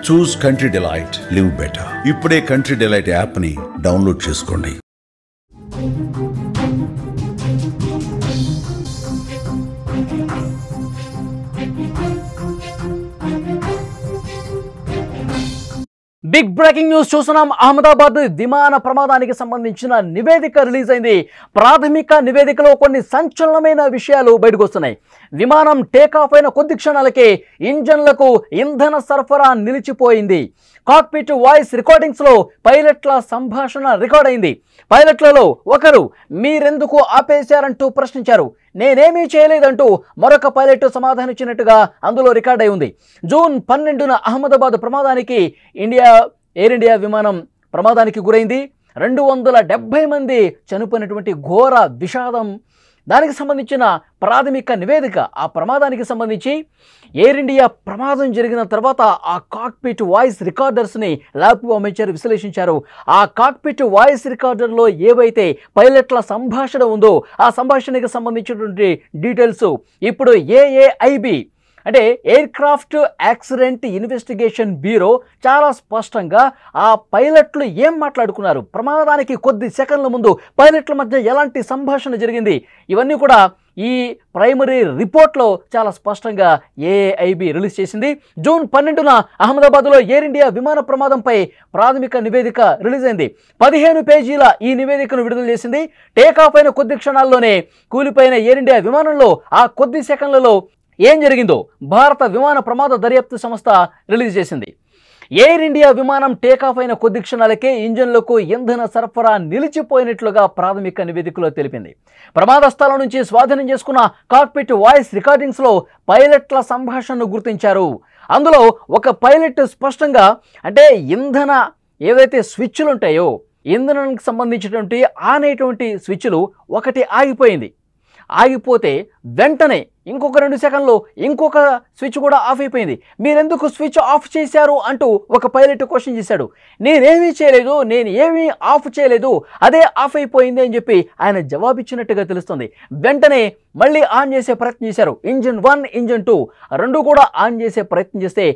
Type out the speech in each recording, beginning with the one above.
చూస్ country delight, live better. ఇప్పుడే country delight app ని download చేసుకోండి. బిగ్ బ్రేకింగ్ న్యూస్ చూస్తున్నాం. అహ్మదాబాద్ విమాన ప్రమాదానికి సంబంధించిన నివేదిక రిలీజ్ అయింది. ప్రాథమిక నివేదికలో కొన్ని సంచలనమైన విషయాలు బయటకు వస్తున్నాయి. విమానం టేకాఫ్ అయిన కొద్ది క్షణాలకే ఇంజన్లకు ఇంధన సరఫరా నిలిచిపోయింది. కాక్పిట్ వాయిస్ రికార్డింగ్స్ లో పైలట్ల సంభాషణ రికార్డ్ అయింది. పైలట్లలో ఒకరు మీరెందుకు ఆపేశారంటూ ప్రశ్నించారు. నేనేమీ చేయలేదంటూ మరొక పైలట్ సమాధానం ఇచ్చినట్టుగా అందులో రికార్డ్ అయి ఉంది. జూన్ 12న అహ్మదాబాద్ ప్రమాదానికి ఎయిర్ ఇండియా విమానం ప్రమాదానికి గురైంది. 270 మంది చనిపోయినటువంటి ఘోర విషాదం. దానికి సంబంధించిన ప్రాథమిక నివేదిక, ఆ ప్రమాదానికి సంబంధించి ఎయిర్ ఇండియా ప్రమాదం జరిగిన తర్వాత ఆ కాక్పిట్ వాయిస్ రికార్డర్స్ని ల్యాబ్ పంపించారు, విశ్లేషించారు. ఆ కాక్పిట్ వాయిస్ రికార్డర్లో ఏవైతే పైలట్ల సంభాషణ ఉందో ఆ సంభాషణకి సంబంధించినటువంటి డీటెయిల్స్ ఇప్పుడు ఏఏఐబి అంటే air craft accident investigation bureau చాలా స్పష్టంగా ఆ పైలట్లు ఏం మాట్లాడుకున్నారు, ప్రమాదానికి కొద్ది సెకండ్ల ముందు పైలట్ల మధ్య ఎలాంటి సంభాషణ జరిగింది, ఇవన్నీ కూడా ఈ ప్రైమరీ రిపోర్ట్లో చాలా స్పష్టంగా ఏఐబి రిలీజ్ చేసింది. జూన్ 12న అహ్మదాబాద్లో ఎయిర్ ఇండియా విమాన ప్రమాదంపై ప్రాథమిక నివేదిక రిలీజ్ అయింది. 15 పేజీల ఈ నివేదికను విడుదల చేసింది. టేకాఫ్ అయిన కొద్ది క్షణాల్లోనే కూలిపోయిన ఎయిర్ ఇండియా విమానంలో ఆ కొద్ది సెకండ్లలో ఏం జరిగిందో భారత విమాన ప్రమాద దర్యాప్తు సంస్థ రిలీజ్ చేసింది. ఎయిర్ ఇండియా విమానం టేకాఫ్ అయిన కొద్ది క్షణాలకే ఇంజన్లకు ఇంధన సరఫరా నిలిచిపోయినట్లుగా ప్రాథమిక నివేదికలో తెలిపింది. ప్రమాద స్థలం నుంచి స్వాధీనం చేసుకున్న కాక్పిట్ వాయిస్ రికార్డింగ్స్లో పైలట్ల సంభాషణను గుర్తించారు. అందులో ఒక పైలట్ స్పష్టంగా అంటే ఇంధన ఏవైతే స్విచ్లు ఉంటాయో ఇంధనానికి సంబంధించినటువంటి ఆన్ అయ్యేటువంటి స్విచ్లు ఒకటి ఆగిపోయింది. ఆగిపోతే వెంటనే ఇంకొక 2 సెకండ్లో ఇంకొక స్విచ్ కూడా ఆఫ్ అయిపోయింది. మీరెందుకు స్విచ్ ఆఫ్ చేశారు అంటూ ఒక పైలట్ క్వశ్చన్ చేశాడు. నేనేమీ చేయలేదు, నేను ఏమీ ఆఫ్ చేయలేదు, అదే ఆఫ్ అయిపోయింది అని చెప్పి ఆయన జవాబిచ్చినట్టుగా తెలుస్తుంది. వెంటనే మళ్ళీ ఆన్ చేసే ప్రయత్నం చేశారు. ఇంజన్ 1, ఇంజన్ 2 రెండు కూడా ఆన్ చేసే ప్రయత్నం చేస్తే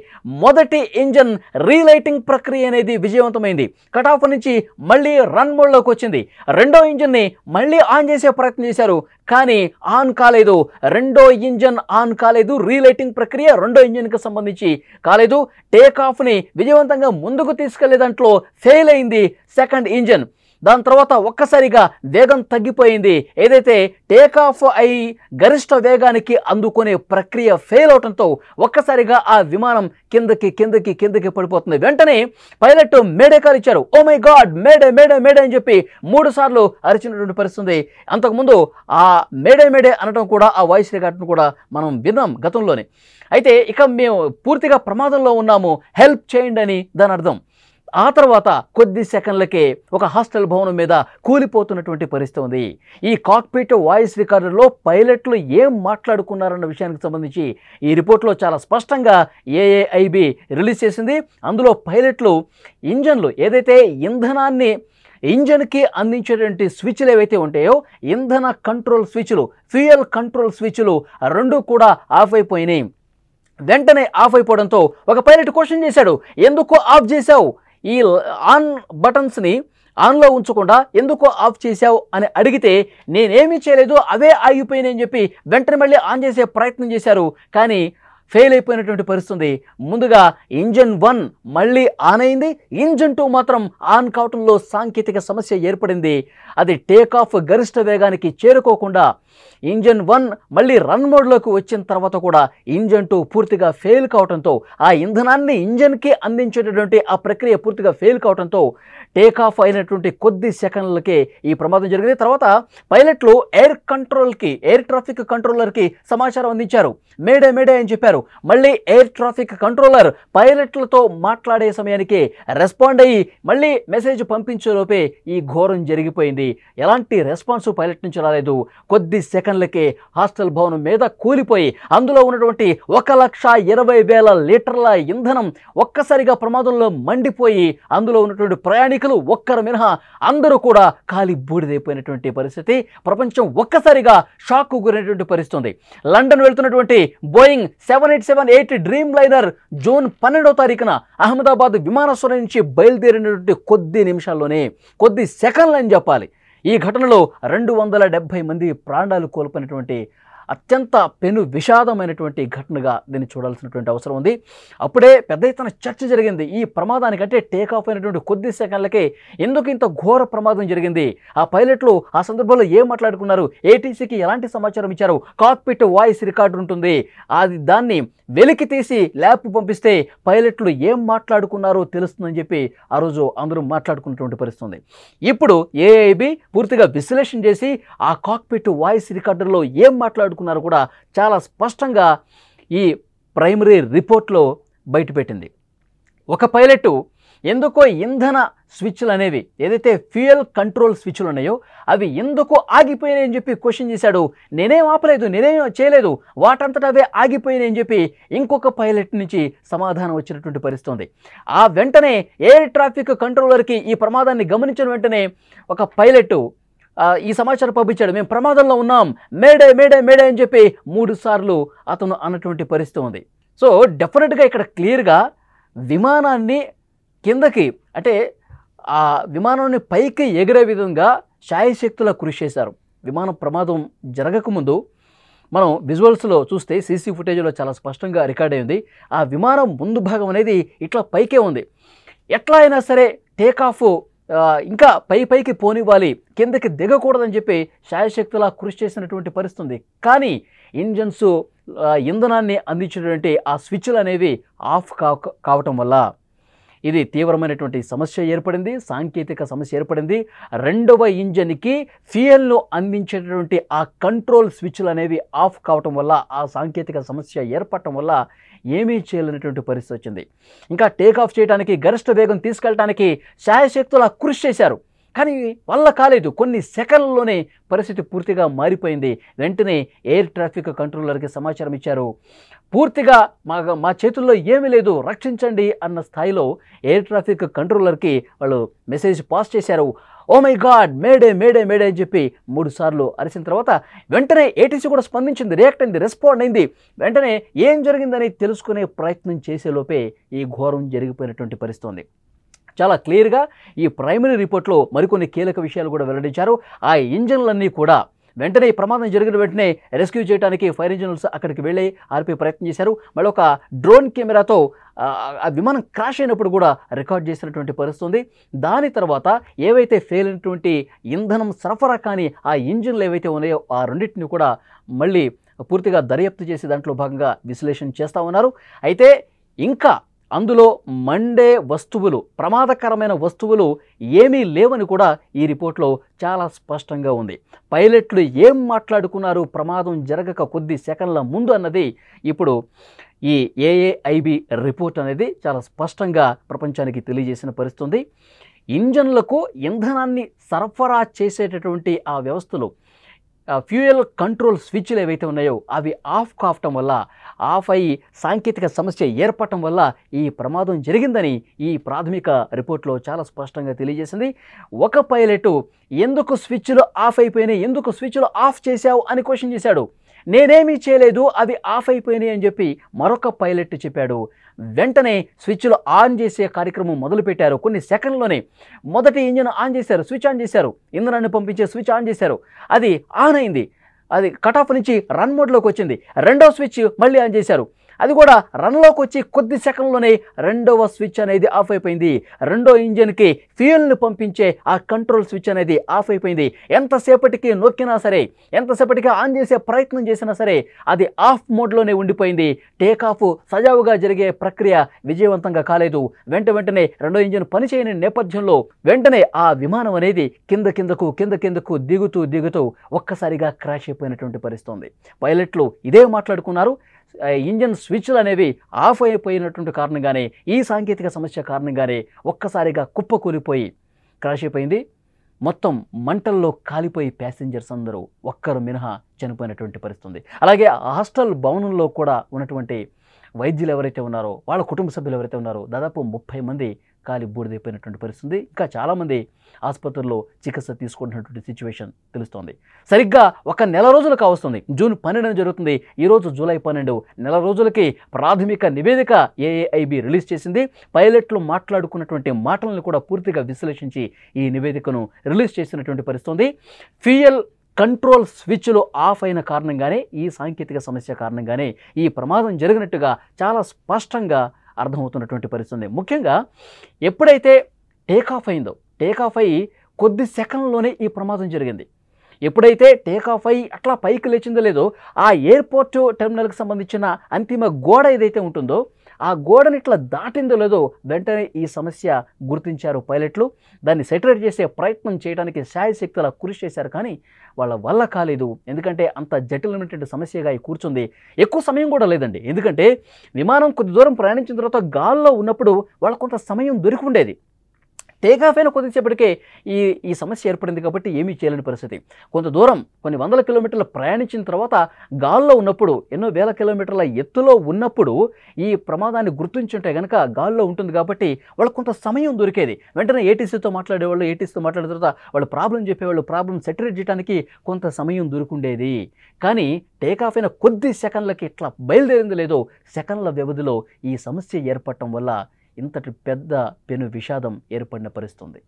మొదటి ఇంజన్ రీలైటింగ్ ప్రక్రియ అనేది విజయవంతమైంది. కటాఫ్ నుంచి మళ్ళీ రన్ మోడ్లోకి వచ్చింది. రెండో ఇంజన్ని మళ్ళీ ఆన్ చేసే ప్రయత్నం చేశారు, కానీ ఆన్ కాలేదు. రెండో ఇంజన్ ఆన్ కాలేదు. రీలైటింగ్ ప్రక్రియ రెండో ఇంజన్కి సంబంధించి కాలేదు. టేకాఫ్ని విజయవంతంగా ముందుకు తీసుకెళ్లే దాంట్లో ఫెయిల్ అయింది సెకండ్ ఇంజన్. దాని తర్వాత ఒక్కసారిగా వేగం తగ్గిపోయింది. ఏదైతే టేకాఫ్ అయి గరిష్ట వేగానికి అందుకునే ప్రక్రియ ఫెయిల్ అవడంతో ఒక్కసారిగా ఆ విమానం కిందకి పడిపోతుంది. వెంటనే పైలట్ మేడే కాల్ ఇచ్చారు. Oh my God, mayday mayday mayday అని చెప్పి 3 సార్లు అరిచినటువంటి పరిస్థితుంది. అంతకుముందు ఆ మేడే అనడం కూడా ఆ వాయిస్ రికార్డును కూడా మనం విన్నాం గతంలోనే. అయితే ఇక మేము పూర్తిగా ప్రమాదంలో ఉన్నాము, హెల్ప్ చేయండి అని దాని అర్థం. ఆ తర్వాత కొద్ది సెకండ్లకే ఒక హాస్టల్ భవనం మీద కూలిపోతున్నటువంటి పరిస్థితి ఉంది. ఈ కాక్పిట్ వాయిస్ రికార్డర్లో పైలట్లు ఏం మాట్లాడుకున్నారన్న విషయానికి సంబంధించి ఈ రిపోర్ట్లో చాలా స్పష్టంగా ఏఏఐబి రిలీజ్ చేసింది. అందులో పైలట్లు ఇంజన్లు ఏదైతే ఇంధనాన్ని ఇంజన్కి అందించేటువంటి స్విచ్లు ఏవైతే ఉంటాయో ఇంధన కంట్రోల్ స్విచ్లు, ఫ్యూయల్ కంట్రోల్ స్విచ్లు రెండు కూడా ఆఫ్ అయిపోయినాయి. వెంటనే ఆఫ్ అయిపోవడంతో ఒక పైలట్ క్వశ్చన్ చేశాడు, ఎందుకు ఆఫ్ చేశావు, ఈ ఆన్ బటన్స్ని ఆన్లో ఉంచకుండా ఎందుకు ఆఫ్ చేశావు అని అడిగితే నేనేమీ చేయలేదు, అవే ఆగిపోయినాయి అని చెప్పి వెంటనే మళ్ళీ ఆన్ చేసే ప్రయత్నం చేశారు, కానీ ఫెయిల్ అయిపోయినటువంటి పరిస్థితి. ముందుగా ఇంజన్ 1 మళ్ళీ ఆన్ అయింది, ఇంజన్ 2 మాత్రం ఆన్ కావటంలో సాంకేతిక సమస్య ఏర్పడింది. అది టేకాఫ్ గరిష్ట వేగానికి చేరుకోకుండా ఇంజన్ 1 మళ్ళీ రన్ మోడ్లోకి వచ్చిన తర్వాత కూడా ఇంజన్ 2 పూర్తిగా ఫెయిల్ కావడంతో ఆ ఇంధనాన్ని ఇంజన్కి అందించేటటువంటి ఆ ప్రక్రియ పూర్తిగా ఫెయిల్ కావడంతో టేకాఫ్ అయినటువంటి కొద్ది సెకండ్లకే ఈ ప్రమాదం జరిగింది. తర్వాత పైలట్లు ఎయిర్ ట్రాఫిక్ కంట్రోలర్కి సమాచారం అందించారు. మేడే మేడే అని చెప్పారు. మళ్ళీ ఎయిర్ ట్రాఫిక్ కంట్రోలర్ పైలట్లతో మాట్లాడే సమయానికి రెస్పాండ్ అయ్యి మళ్ళీ మెసేజ్ పంపించేలోపే ఈ ఘోరం జరిగిపోయింది. ఎలాంటి రెస్పాన్స్ పైలట్ నుంచి రాలేదు. కొద్ది సెకండ్లకే హాస్టల్ భవనం మీద కూలిపోయి అందులో ఉన్నటువంటి 1,20,000 లీటర్ల ఇంధనం ఒక్కసారిగా ప్రమాదంలో మండిపోయి అందులో ఉన్నటువంటి ప్రయాణికులు ఒక్కరు మినహా అందరూ కూడా కాలి బూడిదైపోయినటువంటి పరిస్థితి. ప్రపంచం ఒక్కసారిగా షాక్ గురైనటువంటి పరిస్థితి. లండన్ వెళ్తున్నటువంటి బోయింగ్ 787-8 డ్రీమ్ లైనర్ జూన్ 12వ తారీఖున అహ్మదాబాద్ విమానాశ్రయం నుంచి బయలుదేరినటువంటి కొద్ది నిమిషాల్లోనే, కొద్ది సెకండ్లు అని చెప్పాలి, ఈ ఘటనలో 270 మంది ప్రాణాలు కోల్పోయినటువంటి అత్యంత పెను విషాదమైనటువంటి ఘటనగా దీన్ని చూడాల్సినటువంటి అవసరం ఉంది. అప్పుడే పెద్ద ఎత్తున చర్చ జరిగింది. ఈ ప్రమాదానికంటే టేక్ ఆఫ్ అయినటువంటి కొద్ది సెకండ్లకే ఎందుకు ఇంత ఘోర ప్రమాదం జరిగింది, ఆ పైలట్లు ఆ సందర్భంలో ఏం మాట్లాడుకున్నారు, ఏటీసీకి ఎలాంటి సమాచారం ఇచ్చారు, కాక్పిట్ వాయిస్ రికార్డు ఉంటుంది, దాన్ని వెలికి తీసి ల్యాబ్ పంపిస్తే పైలట్లు ఏం మాట్లాడుకున్నారో తెలుస్తుందని చెప్పి ఆ రోజు అందరూ మాట్లాడుకున్నటువంటి పరిస్థితి. ఇప్పుడు ఏఐబి పూర్తిగా విశ్లేషణ చేసి ఆ కాక్పిట్ వాయిస్ రికార్డర్లో ఏం మాట్లాడుకున్నారో కూడా చాలా స్పష్టంగా ఈ ప్రైమరీ రిపోర్ట్లో బయటపెట్టింది. ఒక పైలట్ ఎందుకో ఇంధన స్విచ్లు అనేవి ఏదైతే ఫ్యూయల్ కంట్రోల్ స్విచ్లు ఉన్నాయో అవి ఎందుకు ఆగిపోయినాయి అని చెప్పి క్వశ్చన్ చేశాడు. నేనేం ఆపలేదు, నేనేం చేయలేదు, వాటంతట అవే ఆగిపోయినాయి అని చెప్పి ఇంకొక పైలట్ నుంచి సమాధానం వచ్చినటువంటి పరిస్థితి ఉంది. ఆ వెంటనే ఎయిర్ ట్రాఫిక్ కంట్రోలర్కి ఈ ప్రమాదాన్ని గమనించిన వెంటనే ఒక పైలట్ ఈ సమాచారం పంపించాడు, మేము ప్రమాదంలో ఉన్నాం, మేడే మేడే మేడే అని చెప్పి 3 సార్లు అతను అన్నటువంటి పరిస్థితి ఉంది. సో డెఫినెట్గా ఇక్కడ క్లియర్గా విమానాన్ని కిందకి అంటే ఆ విమానాన్ని పైకి ఎగిరే విధంగా శాయశక్తులా కృషి చేశారు. విమానం ప్రమాదం జరగకముందు మనం విజువల్స్లో చూస్తే సీసీ ఫుటేజ్లో చాలా స్పష్టంగా రికార్డ్ అయింది. ఆ విమానం ముందు భాగం అనేది ఇట్లా పైకే ఉంది. ఎట్లా అయినా సరే టేక్ ఆఫ్ ఇంకా పైకి పోనివ్వాలి, కిందకి దిగకూడదని చెప్పి శాయశక్తులా కృషి చేసినటువంటి పరిస్థితి ఉంది. కానీ ఇంజన్స్ ఇంధనాన్ని అందించినటువంటి ఆ స్విచ్లు అనేవి ఆఫ్ కావటం వల్ల ఇది తీవ్రమైనటువంటి సమస్య ఏర్పడింది, సాంకేతిక సమస్య ఏర్పడింది. రెండవ ఇంజన్కి ఫ్యూయల్ను అందించేటటువంటి ఆ కంట్రోల్ స్విచ్లు అనేవి ఆఫ్ కావటం వల్ల ఆ సాంకేతిక సమస్య ఏర్పడటం వల్ల ఏమీ చేయలేనటువంటి పరిస్థితి వచ్చింది. ఇంకా టేక్ ఆఫ్ చేయడానికి గరిష్ట వేగం తీసుకెళ్ళడానికి శాయశక్తులా కృషి చేశారు, కానీ వల్ల కాలేదు. కొన్ని సెకండ్లలోనే పరిస్థితి పూర్తిగా మారిపోయింది. వెంటనే ఎయిర్ ట్రాఫిక్ కంట్రోలర్కి సమాచారం ఇచ్చారు. పూర్తిగా మా చేతుల్లో ఏమీ లేదు, రక్షించండి అన్న స్థాయిలో ఎయిర్ ట్రాఫిక్ కంట్రోలర్కి వాళ్ళు మెసేజ్ పాస్ చేశారు. Oh my God, mayday mayday mayday అని చెప్పి 3 సార్లు అరిసిన తర్వాత వెంటనే ఏటీసీ కూడా స్పందించింది, రియాక్ట్ అయింది, రెస్పాండ్ అయింది. వెంటనే ఏం జరిగిందని తెలుసుకునే ప్రయత్నం చేసేలోపే ఈ ఘోరం జరిగిపోయినటువంటి పరిస్థితి ఉంది. చాలా క్లియర్గా ఈ ప్రైమరీ రిపోర్ట్లో మరికొన్ని కీలక విషయాలు కూడా వెల్లడించారు. ఆ ఇంజన్లన్నీ కూడా వెంటనే ఈ ప్రమాదం జరిగిన వెంటనే రెస్క్యూ చేయడానికి ఫైర్ ఇంజనీర్స్ అక్కడికి వెళ్ళి ఆర్పే ప్రయత్నం చేశారు. మళ్ళీ ఒక డ్రోన్ కెమెరాతో ఆ విమానం క్రాష్ అయినప్పుడు కూడా రికార్డ్ చేసినటువంటి పరిస్థితి ఉంది. దాని తర్వాత ఏవైతే ఫెయిల్ అయినటువంటి ఇంధనం సరఫరా కానీ ఆ ఇంజిన్లు ఏవైతే ఉన్నాయో ఆ రెండింటిని కూడా మళ్ళీ పూర్తిగా దర్యాప్తు చేసి దాంట్లో భాగంగా విశ్లేషణ చేస్తూ ఉన్నారు. అయితే ఇంకా అందులో మండే వస్తువులు, ప్రమాదకరమైన వస్తువులు ఏమీ లేవని కూడా ఈ రిపోర్ట్లో చాలా స్పష్టంగా ఉంది. పైలట్లు ఏం మాట్లాడుకున్నారు ప్రమాదం జరగక కొద్ది సెకండ్ల ముందు అన్నది ఇప్పుడు ఈ ఏఏఐబి రిపోర్ట్ అనేది చాలా స్పష్టంగా ప్రపంచానికి తెలియజేసిన పరిస్థితి ఉంది. ఇంజన్లకు ఇంధనాన్ని సరఫరా చేసేటటువంటి ఆ వ్యవస్థలు, ఫ్యూయల్ కంట్రోల్ స్విచ్లు ఏవైతే ఉన్నాయో అవి ఆఫ్ కావటం వల్ల, ఆఫ్ అయ్యి సాంకేతిక సమస్య ఏర్పడటం వల్ల ఈ ప్రమాదం జరిగిందని ఈ ప్రాథమిక రిపోర్ట్లో చాలా స్పష్టంగా తెలియజేసింది. ఒక పైలట్ ఎందుకు స్విచ్లు ఆఫ్ అయిపోయినాయి, ఎందుకు స్విచ్లు ఆఫ్ చేశావు అని క్వశ్చన్ చేశాడు. నేనేమీ చేయలేదు, అవి ఆఫ్ అయిపోయినాయి అని చెప్పి మరొక పైలట్ చెప్పాడు. వెంటనే స్విచ్లు ఆన్ చేసే కార్యక్రమం మొదలుపెట్టారు. కొన్ని సెకండ్లోనే మొదటి ఇంజిన్ ఆన్ చేశారు, స్విచ్ ఆన్ చేశారు, ఇంధనాన్ని పంపించే స్విచ్ ఆన్ చేశారు, అది ఆన్ అయింది, అది కట్ ఆఫ్ నుంచి రన్ మోడ్లోకి వచ్చింది. రెండో స్విచ్ మళ్ళీ ఆన్ చేశారు, అది కూడా రన్లోకి వచ్చి కొద్ది సెకండ్లోనే రెండవ స్విచ్ అనేది ఆఫ్ అయిపోయింది. రెండో ఇంజన్కి ఫ్యూయల్ని పంపించే ఆ కంట్రోల్ స్విచ్ అనేది ఆఫ్ అయిపోయింది. ఎంతసేపటికి నొక్కినా సరే, ఎంతసేపటికి ఆన్ చేసే ప్రయత్నం చేసినా సరే అది ఆఫ్ మోడ్లోనే ఉండిపోయింది. టేక్ ఆఫ్ సజావుగా జరిగే ప్రక్రియ విజయవంతంగా కాలేదు. వెంటనే రెండో ఇంజిన్ పనిచేయని నేపథ్యంలో వెంటనే ఆ విమానం అనేది కిందకు దిగుతూ ఒక్కసారిగా క్రాష్ అయిపోయినటువంటి పరిస్థితి ఉంది. పైలట్లు ఇదే మాట్లాడుకున్నారు. ఇంజన్ స్విచ్లు అనేవి ఆఫ్ అయిపోయినటువంటి కారణంగానే, ఈ సాంకేతిక సమస్య కారణంగానే ఒక్కసారిగా కుప్పకూలిపోయి క్రాష్ అయిపోయింది. మొత్తం మంటల్లో కాలిపోయి ప్యాసింజర్స్ అందరూ ఒక్కరు మినహా చనిపోయినటువంటి పరిస్థితి. అలాగే హాస్టల్ భవనంలో కూడా ఉన్నటువంటి వైద్యులు ఎవరైతే ఉన్నారో, వాళ్ళ కుటుంబ సభ్యులు ఎవరైతే ఉన్నారో దాదాపు 30 మంది కాలి బూడిదైపోయినటువంటి పరిస్థితి. ఇంకా చాలామంది ఆసుపత్రుల్లో చికిత్స తీసుకుంటున్నటువంటి సిచ్యువేషన్ తెలుస్తోంది. సరిగ్గా ఒక నెల రోజులు కావస్తుంది. జూన్ 12 జరుగుతుంది. ఈరోజు జూలై 12, నెల రోజులకి ప్రాథమిక నివేదిక AAIB రిలీజ్ చేసింది. పైలట్లు మాట్లాడుకున్నటువంటి మాటలను కూడా పూర్తిగా విశ్లేషించి ఈ నివేదికను రిలీజ్ చేసినటువంటి పరిస్థితి. ఫ్యూయల్ కంట్రోల్ స్విచ్లు ఆఫ్ అయిన కారణంగానే, ఈ సాంకేతిక సమస్య కారణంగానే ఈ ప్రమాదం జరిగినట్టుగా చాలా స్పష్టంగా అర్థమవుతున్నటువంటి పరిస్థితి. ముఖ్యంగా ఎప్పుడైతే టేకాఫ్ అయిందో, టేకాఫ్ అయ్యి కొద్ది సెకండ్లోనే ఈ ప్రమాదం జరిగింది. ఎప్పుడైతే టేకాఫ్ అయ్యి అట్లా పైకి లేచిందో లేదో, ఆ ఎయిర్పోర్ట్ టెర్మినల్కి సంబంధించిన అంతిమ గోడ ఏదైతే ఉంటుందో ఆ గోడని ఇట్లా దాటిందో లేదో వెంటనే ఈ సమస్య గుర్తించారు పైలట్లు. దాన్ని సెటరేట్ చేసే ప్రయత్నం చేయడానికి శాయశక్తుల కృషి చేశారు, కానీ వాళ్ళ వల్ల కాలేదు. ఎందుకంటే అంత జటిలమైనటువంటి సమస్యగా కూర్చుంది. ఎక్కువ సమయం కూడా లేదండి. ఎందుకంటే విమానం కొద్ది దూరం ప్రయాణించిన తర్వాత గాల్లో ఉన్నప్పుడు వాళ్ళకు కొంత సమయం దొరికి ఉండేది. టేకాఫ్ అయిన కొద్దిసేపటికే ఈ సమస్య ఏర్పడింది కాబట్టి ఏమీ చేయలేని పరిస్థితి. కొంత దూరం కొన్ని వందల కిలోమీటర్లు ప్రయాణించిన తర్వాత గాల్లో ఉన్నప్పుడు, ఎన్నో వేల కిలోమీటర్ల ఎత్తులో ఉన్నప్పుడు ఈ ప్రమాదాన్ని గుర్తించుంటే కనుక గాల్లో ఉంటుంది కాబట్టి వాళ్ళకు కొంత సమయం దొరికేది. వెంటనే ఏటీసీతో మాట్లాడేవాళ్ళు, ఏటీసీతో మాట్లాడిన తర్వాత వాళ్ళు ప్రాబ్లం చెప్పేవాళ్ళు, ప్రాబ్లం సెటరేట్ చేయడానికి కొంత సమయం దొరుకుండేది. కానీ టేకాఫ్ అయిన కొద్ది సెకండ్లకి ఇట్లా బయలుదేరింది లేదో, సెకండ్ల వ్యవధిలో ఈ సమస్య ఏర్పడటం వల్ల ఇంతటి పెద్ద పెను విషాదం ఏర్పడిన పరిస్థితి.